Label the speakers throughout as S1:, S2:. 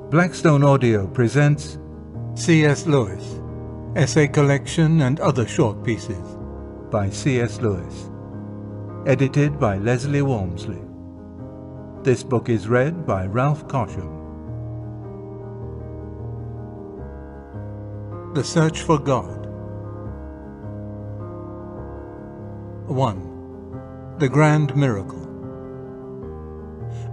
S1: Blackstone Audio presents C.S. Lewis, Essay Collection and Other Short Pieces by C.S. Lewis. Edited by Leslie Walmsley. This book is read by Ralph Cosham. The Search for God. 1. The Grand Miracle.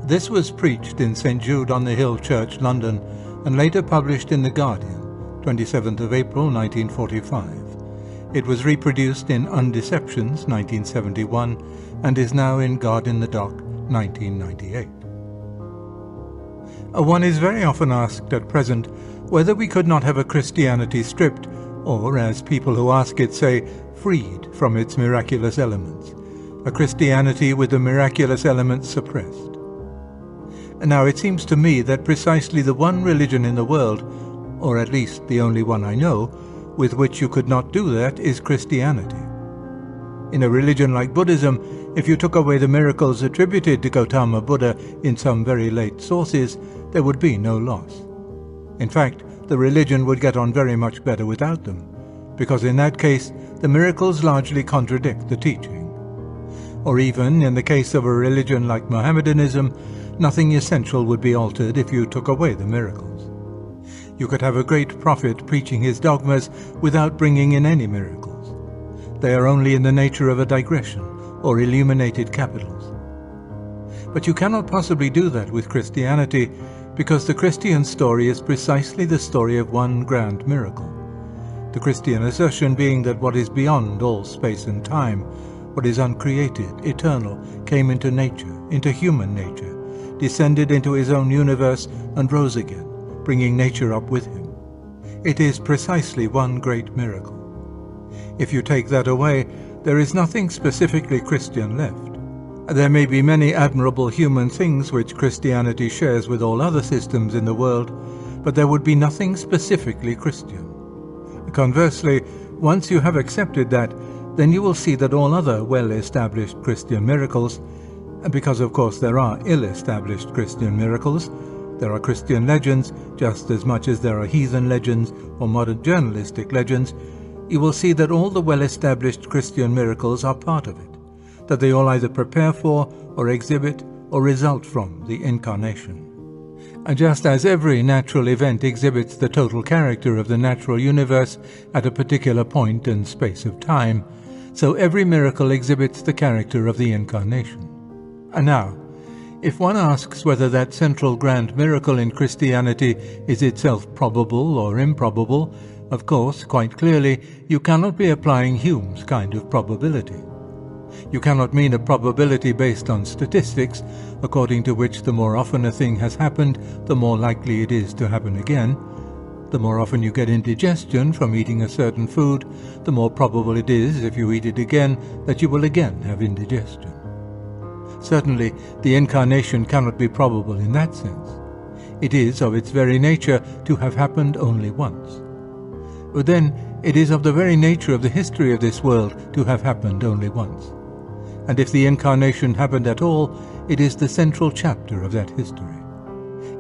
S1: This was preached in St. Jude on the Hill Church, London, and later published in The Guardian, 27th of April 1945. It was reproduced in Undeceptions, 1971, and is now in Guard in the Dock, 1998. One is very often asked at present whether we could not have a Christianity stripped, or, as people who ask it say, freed from its miraculous elements, a Christianity with the miraculous elements suppressed. Now, it seems to me that precisely the one religion in the world, or at least the only one I know, with which you could not do that is Christianity. In a religion like Buddhism, if you took away the miracles attributed to Gautama Buddha in some very late sources, there would be no loss. In fact, the religion would get on very much better without them, because in that case the miracles largely contradict the teaching. Or even, in the case of a religion like Mohammedanism, nothing essential would be altered if you took away the miracles. You could have a great prophet preaching his dogmas without bringing in any miracles. They are only in the nature of a digression, or illuminated capitals. But you cannot possibly do that with Christianity, because the Christian story is precisely the story of one grand miracle. The Christian assertion being that what is beyond all space and time, what is uncreated, eternal, came into nature, into human nature, descended into his own universe and rose again, bringing nature up with him. It is precisely one great miracle. If you take that away, there is nothing specifically Christian left. There may be many admirable human things which Christianity shares with all other systems in the world, but there would be nothing specifically Christian. Conversely, once you have accepted that, then you will see that all other well-established Christian miracles, because of course there are ill-established Christian miracles, there are Christian legends just as much as there are heathen legends or modern journalistic legends, you will see that all the well-established Christian miracles are part of it, that they all either prepare for, or exhibit, or result from the Incarnation. And just as every natural event exhibits the total character of the natural universe at a particular point and space of time, so every miracle exhibits the character of the Incarnation. And now, if one asks whether that central grand miracle in Christianity is itself probable or improbable, of course, quite clearly, you cannot be applying Hume's kind of probability. You cannot mean a probability based on statistics, according to which the more often a thing has happened, the more likely it is to happen again. The more often you get indigestion from eating a certain food, the more probable it is, if you eat it again, that you will again have indigestion. Certainly, the Incarnation cannot be probable in that sense. It is of its very nature to have happened only once. But then, it is of the very nature of the history of this world to have happened only once. And if the Incarnation happened at all, it is the central chapter of that history.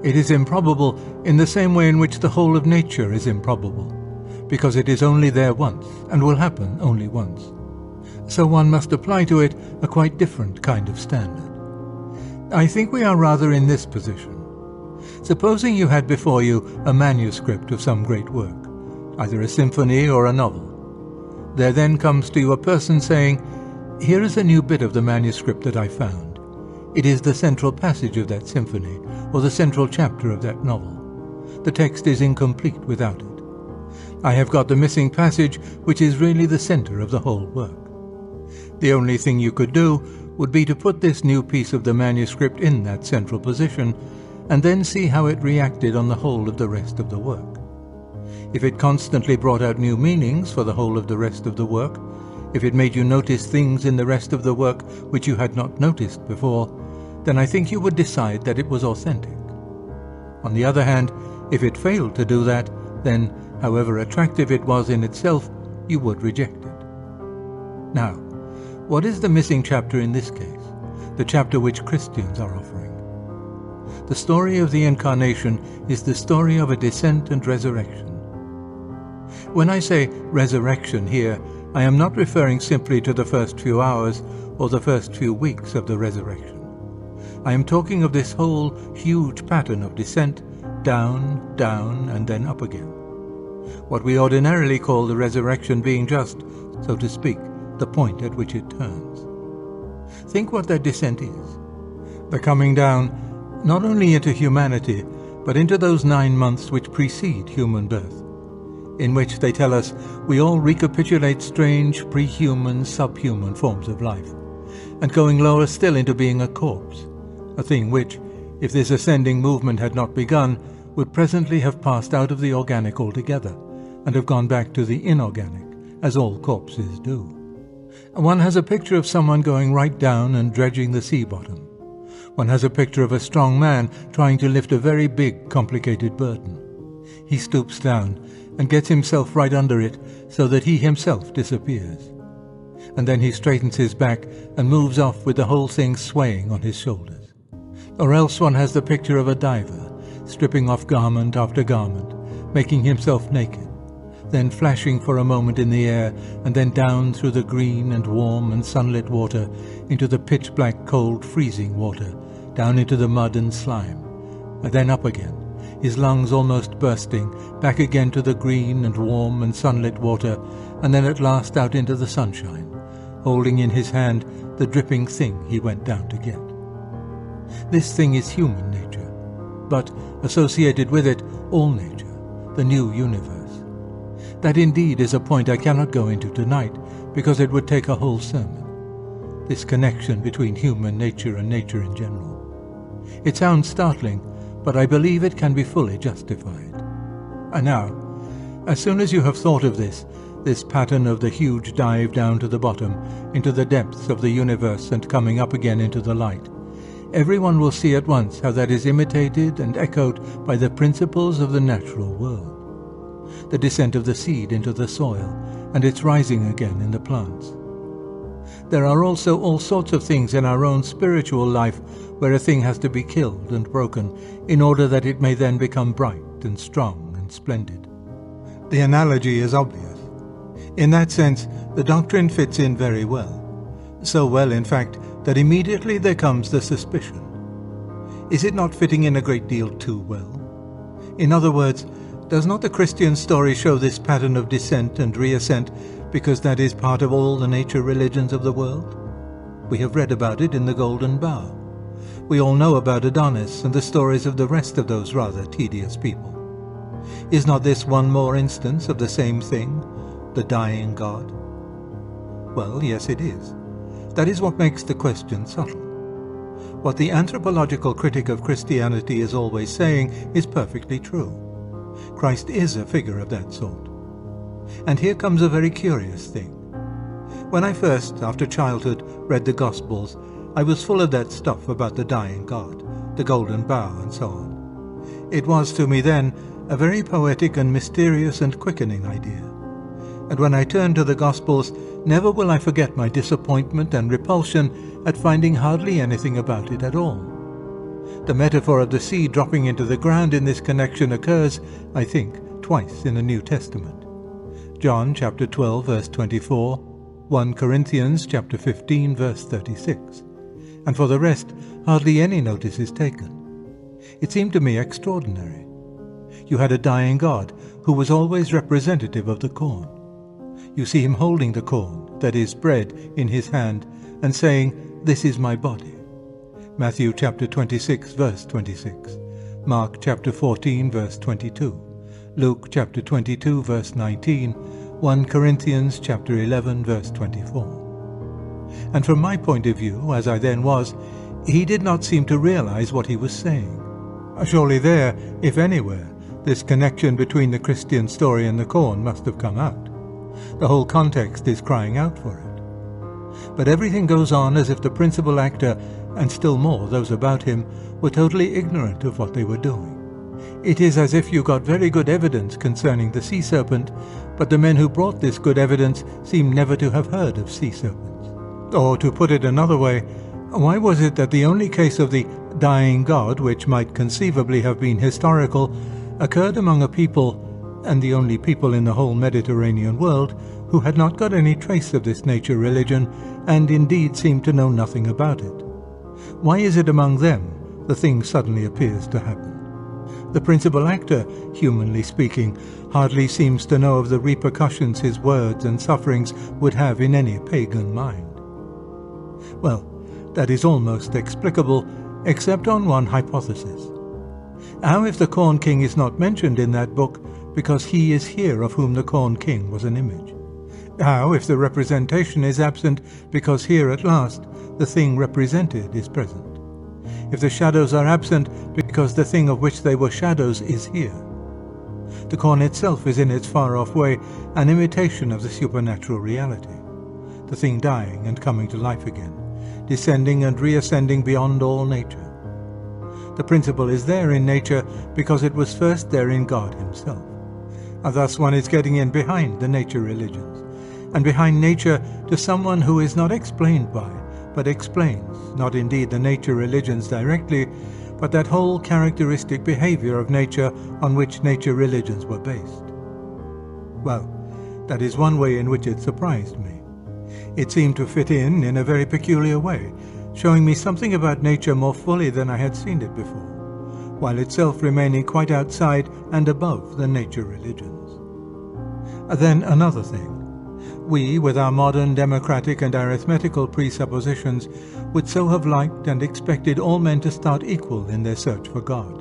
S1: It is improbable in the same way in which the whole of nature is improbable, because it is only there once, and will happen only once. So one must apply to it a quite different kind of standard. I think we are rather in this position. Supposing you had before you a manuscript of some great work, either a symphony or a novel. There then comes to you a person saying, "Here is a new bit of the manuscript that I found. It is the central passage of that symphony, or the central chapter of that novel. The text is incomplete without it. I have got the missing passage, which is really the center of the whole work. The only thing you could do would be to put this new piece of the manuscript in that central position, and then see how it reacted on the whole of the rest of the work. If it constantly brought out new meanings for the whole of the rest of the work, if it made you notice things in the rest of the work which you had not noticed before, then I think you would decide that it was authentic. On the other hand, if it failed to do that, then, however attractive it was in itself, you would reject it. Now, what is the missing chapter in this case, the chapter which Christians are offering? The story of the Incarnation is the story of a descent and resurrection. When I say resurrection here, I am not referring simply to the first few hours or the first few weeks of the resurrection. I am talking of this whole huge pattern of descent, down, down, and then up again. What we ordinarily call the resurrection being just, so to speak, the point at which it turns. Think what that descent is. The coming down not only into humanity, but into those 9 months which precede human birth, in which they tell us we all recapitulate strange pre-human, subhuman forms of life, and going lower still into being a corpse, a thing which, if this ascending movement had not begun, would presently have passed out of the organic altogether, and have gone back to the inorganic, as all corpses do. One has a picture of someone going right down and dredging the sea bottom. One has a picture of a strong man trying to lift a very big, complicated burden. He stoops down and gets himself right under it so that he himself disappears. And then he straightens his back and moves off with the whole thing swaying on his shoulders. Or else one has the picture of a diver, stripping off garment after garment, making himself naked, then flashing for a moment in the air, and then down through the green and warm and sunlit water into the pitch-black cold freezing water, down into the mud and slime, and then up again, his lungs almost bursting, back again to the green and warm and sunlit water, and then at last out into the sunshine, holding in his hand the dripping thing he went down to get. This thing is human nature, but associated with it all nature, the new universe. That indeed is a point I cannot go into tonight, because it would take a whole sermon. This connection between human nature and nature in general. It sounds startling, but I believe it can be fully justified. And now, as soon as you have thought of this pattern of the huge dive down to the bottom, into the depths of the universe and coming up again into the light, everyone will see at once how that is imitated and echoed by the principles of the natural world. The descent of the seed into the soil, and its rising again in the plants. There are also all sorts of things in our own spiritual life where a thing has to be killed and broken in order that it may then become bright and strong and splendid. The analogy is obvious. In that sense, the doctrine fits in very well. So well, in fact, that immediately there comes the suspicion. Is it not fitting in a great deal too well? In other words, does not the Christian story show this pattern of descent and reascent because that is part of all the nature religions of the world? We have read about it in the Golden Bough. We all know about Adonis and the stories of the rest of those rather tedious people. Is not this one more instance of the same thing, the dying God? Well, yes, it is. That is what makes the question subtle. What the anthropological critic of Christianity is always saying is perfectly true. Christ is a figure of that sort. And here comes a very curious thing. When I first, after childhood, read the Gospels, I was full of that stuff about the dying God, the golden bough, and so on. It was to me then a very poetic and mysterious and quickening idea. And when I turn to the Gospels, never will I forget my disappointment and repulsion at finding hardly anything about it at all. The metaphor of the seed dropping into the ground in this connection occurs, I think, twice in the New Testament. John chapter 12 verse 24, 1 Corinthians chapter 15 verse 36, and for the rest hardly any notice is taken. It seemed to me extraordinary. You had a dying God who was always representative of the corn. You see him holding the corn, that is, bread, in his hand, and saying, "This is my body." Matthew chapter 26 verse 26, Mark chapter 14 verse 22, Luke chapter 22 verse 19, 1 Corinthians chapter 11 verse 24. And from my point of view, as I then was, he did not seem to realize what he was saying. Surely there, if anywhere, this connection between the Christian story and the corn must have come out. The whole context is crying out for it. But everything goes on as if the principal actor, and still more those about him, were totally ignorant of what they were doing. It is as if you got very good evidence concerning the sea serpent, but the men who brought this good evidence seem never to have heard of sea serpents. Or, to put it another way, why was it that the only case of the dying God, which might conceivably have been historical, occurred among a people, and the only people in the whole Mediterranean world, who had not got any trace of this nature religion, and indeed seemed to know nothing about it. Why is it among them the thing suddenly appears to happen? The principal actor, humanly speaking, hardly seems to know of the repercussions his words and sufferings would have in any pagan mind. Well, that is almost explicable, except on one hypothesis. How if the Corn King is not mentioned in that book because he is here of whom the Corn King was an image? How if the representation is absent because here at last the thing represented is present? If the shadows are absent because the thing of which they were shadows is here? The corn itself is in its far-off way an imitation of the supernatural reality, the thing dying and coming to life again, descending and reascending beyond all nature. The principle is there in nature because it was first there in God himself. And thus one is getting in behind the nature religions, and behind nature to someone who is not explained by, but explains, not indeed the nature religions directly, but that whole characteristic behavior of nature on which nature religions were based. Well, that is one way in which it surprised me. It seemed to fit in a very peculiar way, showing me something about nature more fully than I had seen it before, while itself remaining quite outside and above the nature religions. Then another thing. We, with our modern democratic and arithmetical presuppositions, would so have liked and expected all men to start equal in their search for God.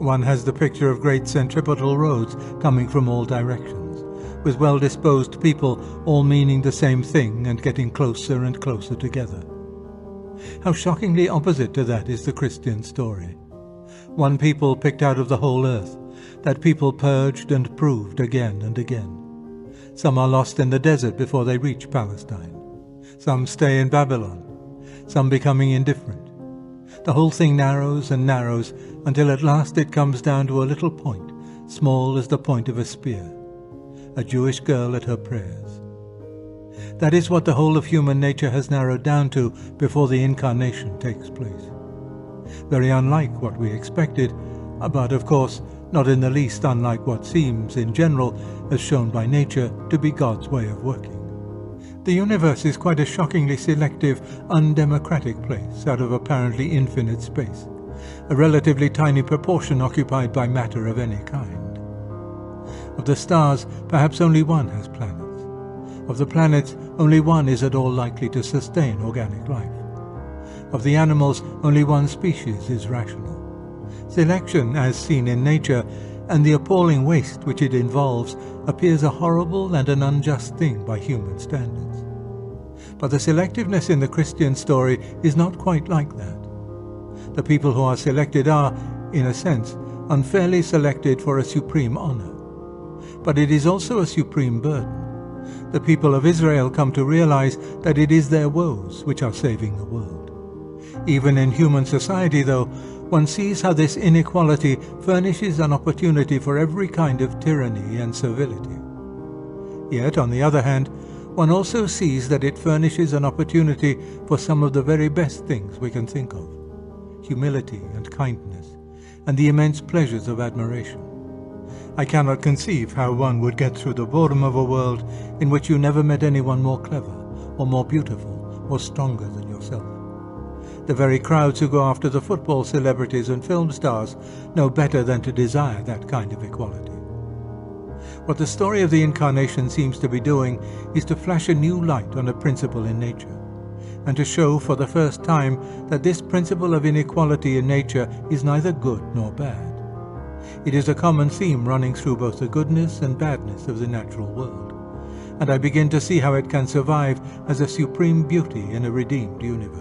S1: One has the picture of great centripetal roads coming from all directions, with well-disposed people all meaning the same thing and getting closer and closer together. How shockingly opposite to that is the Christian story. One people picked out of the whole earth, that people purged and proved again and again. Some are lost in the desert before they reach Palestine. Some stay in Babylon, some becoming indifferent. The whole thing narrows and narrows until at last it comes down to a little point, small as the point of a spear. A Jewish girl at her prayers. That is what the whole of human nature has narrowed down to before the incarnation takes place. Very unlike what we expected, but of course not in the least unlike what seems, in general, as shown by nature, to be God's way of working. The universe is quite a shockingly selective, undemocratic place out of apparently infinite space, a relatively tiny proportion occupied by matter of any kind. Of the stars, perhaps only one has planets. Of the planets, only one is at all likely to sustain organic life. Of the animals, only one species is rational. Selection, as seen in nature, and the appalling waste which it involves, appears a horrible and an unjust thing by human standards. But the selectiveness in the Christian story is not quite like that. The people who are selected are, in a sense, unfairly selected for a supreme honor. But it is also a supreme burden. The people of Israel come to realize that it is their woes which are saving the world. Even in human society, though, one sees how this inequality furnishes an opportunity for every kind of tyranny and servility. Yet, on the other hand, one also sees that it furnishes an opportunity for some of the very best things we can think of: humility and kindness, and the immense pleasures of admiration. I cannot conceive how one would get through the boredom of a world in which you never met anyone more clever, or more beautiful, or stronger than yourself. The very crowds who go after the football celebrities and film stars know better than to desire that kind of equality. What the story of the Incarnation seems to be doing is to flash a new light on a principle in nature, and to show for the first time that this principle of inequality in nature is neither good nor bad. It is a common theme running through both the goodness and badness of the natural world, and I begin to see how it can survive as a supreme beauty in a redeemed universe.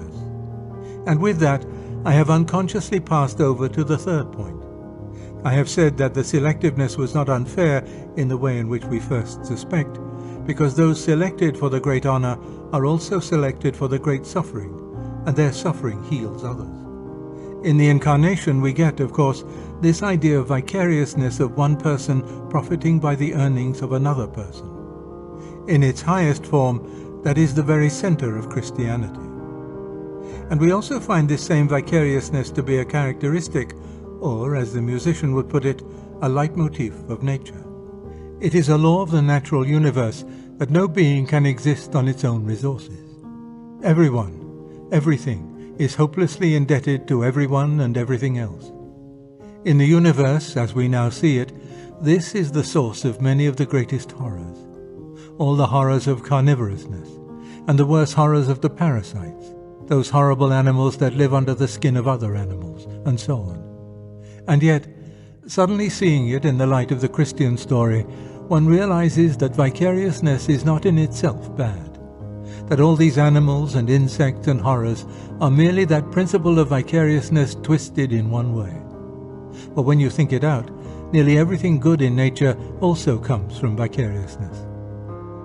S1: And with that, I have unconsciously passed over to the third point. I have said that the selectiveness was not unfair in the way in which we first suspect, because those selected for the great honor are also selected for the great suffering, and their suffering heals others. In the Incarnation we get, of course, this idea of vicariousness of one person profiting by the earnings of another person. In its highest form, that is the very center of Christianity. And we also find this same vicariousness to be a characteristic, or as the musician would put it, a leitmotif of nature. It is a law of the natural universe that no being can exist on its own resources. Everyone, everything, is hopelessly indebted to everyone and everything else. In the universe, as we now see it, this is the source of many of the greatest horrors. All the horrors of carnivorousness, and the worse horrors of the parasites, those horrible animals that live under the skin of other animals, and so on. And yet, suddenly seeing it in the light of the Christian story, one realizes that vicariousness is not in itself bad, that all these animals and insects and horrors are merely that principle of vicariousness twisted in one way. But when you think it out, nearly everything good in nature also comes from vicariousness.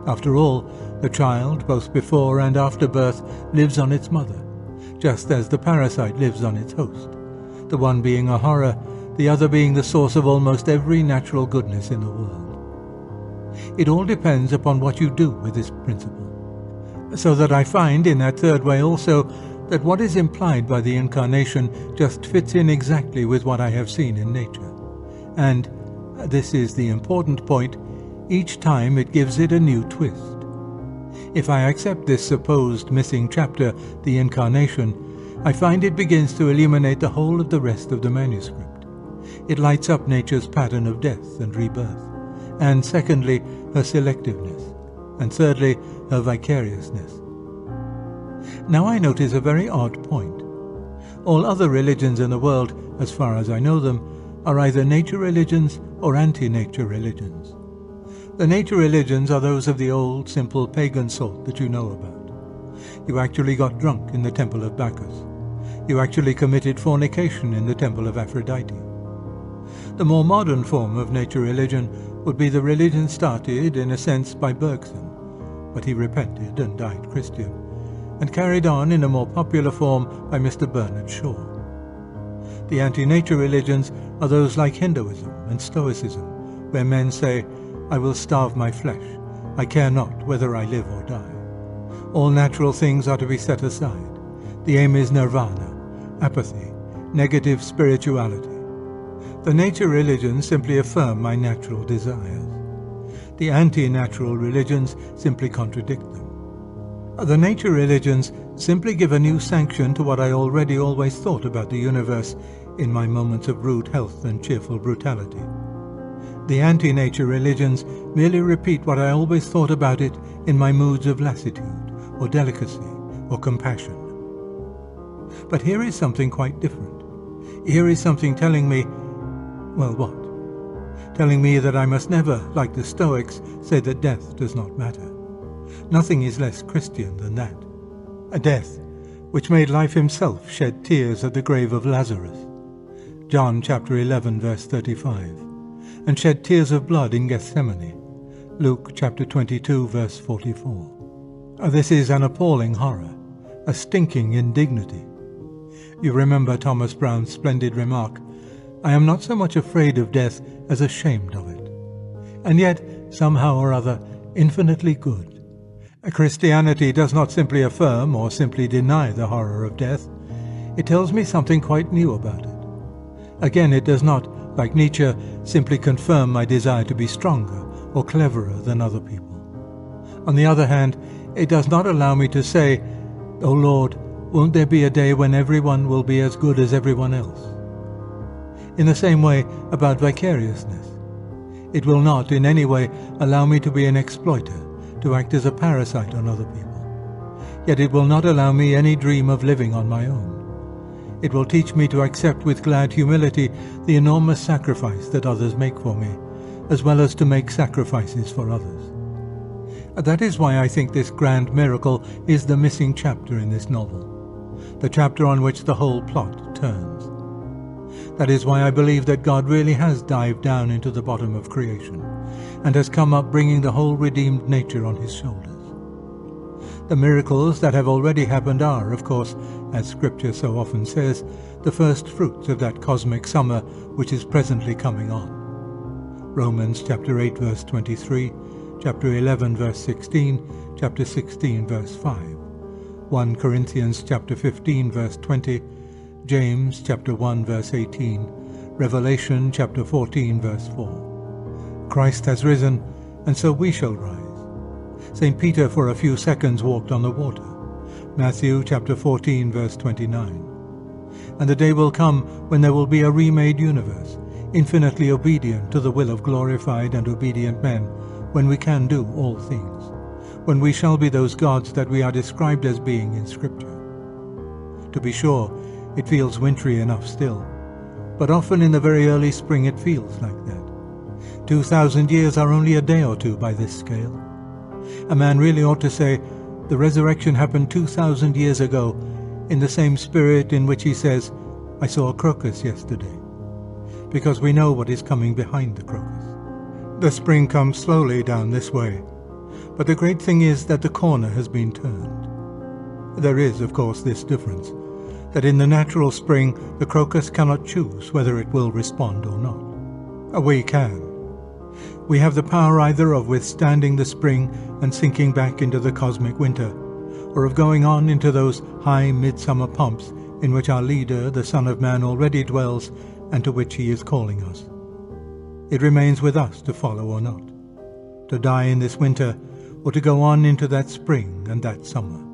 S1: After all, the child, both before and after birth, lives on its mother, just as the parasite lives on its host, the one being a horror, the other being the source of almost every natural goodness in the world. It all depends upon what you do with this principle. So that I find in that third way also that what is implied by the incarnation just fits in exactly with what I have seen in nature. And, this is the important point, each time it gives it a new twist. If I accept this supposed missing chapter, the incarnation, I find it begins to illuminate the whole of the rest of the manuscript. It lights up nature's pattern of death and rebirth, and secondly, her selectiveness, and thirdly, her vicariousness. Now I notice a very odd point. All other religions in the world, as far as I know them, are either nature religions or anti-nature religions. The nature religions are those of the old, simple pagan sort that you know about. You actually got drunk in the temple of Bacchus. You actually committed fornication in the temple of Aphrodite. The more modern form of nature religion would be the religion started, in a sense, by Bergson, but he repented and died Christian, and carried on in a more popular form by Mr. Bernard Shaw. The anti-nature religions are those like Hinduism and Stoicism, where men say, "I will starve my flesh, I care not whether I live or die. All natural things are to be set aside. The aim is nirvana, apathy, negative spirituality. The nature religions simply affirm my natural desires. The anti-natural religions simply contradict them. The nature religions simply give a new sanction to what I already always thought about the universe in my moments of rude health and cheerful brutality. The anti-nature religions merely repeat what I always thought about it in my moods of lassitude, or delicacy, or compassion. But here is something quite different. Here is something telling me, well, what? Telling me that I must never, like the Stoics, say that death does not matter. Nothing is less Christian than that. A death which made life himself shed tears at the grave of Lazarus. John chapter 11 verse 35. And shed tears of blood in Gethsemane. Luke chapter 22 verse 44. This is an appalling horror, a stinking indignity. You remember Thomas Brown's splendid remark, "I am not so much afraid of death as ashamed of it." And yet, somehow or other, infinitely good. Christianity does not simply affirm or simply deny the horror of death. It tells me something quite new about it. Again, it does not, like Nietzsche, simply confirm my desire to be stronger or cleverer than other people. On the other hand, it does not allow me to say, "Oh Lord, won't there be a day when everyone will be as good as everyone else?" In the same way about vicariousness. It will not in any way allow me to be an exploiter, to act as a parasite on other people. Yet it will not allow me any dream of living on my own. It will teach me to accept with glad humility the enormous sacrifice that others make for me, as well as to make sacrifices for others. That is why I think this grand miracle is the missing chapter in this novel, the chapter on which the whole plot turns. That is why I believe that God really has dived down into the bottom of creation, and has come up bringing the whole redeemed nature on his shoulders. The miracles that have already happened are, of course, as Scripture so often says, the first fruits of that cosmic summer which is presently coming on. Romans chapter 8 verse 23, chapter 11 verse 16, chapter 16 verse 5. 1 Corinthians chapter 15 verse 20, James chapter 1 verse 18, Revelation chapter 14 verse 4. Christ has risen, and so we shall rise. St. Peter for a few seconds walked on the water. Matthew chapter 14 verse 29. And the day will come when there will be a remade universe, infinitely obedient to the will of glorified and obedient men, when we can do all things, when we shall be those gods that we are described as being in Scripture. To be sure, it feels wintry enough still, but often in the very early spring it feels like that. 2,000 years are only a day or two by this scale. A man really ought to say, the resurrection happened 2,000 years ago, in the same spirit in which he says, I saw a crocus yesterday, because we know what is coming behind the crocus. The spring comes slowly down this way, but the great thing is that the corner has been turned. There is, of course, this difference, that in the natural spring the crocus cannot choose whether it will respond or not. We can. We have the power either of withstanding the spring and sinking back into the cosmic winter, or of going on into those high midsummer pomps in which our leader, the Son of Man, already dwells, and to which he is calling us. It remains with us to follow or not, to die in this winter, or to go on into that spring and that summer.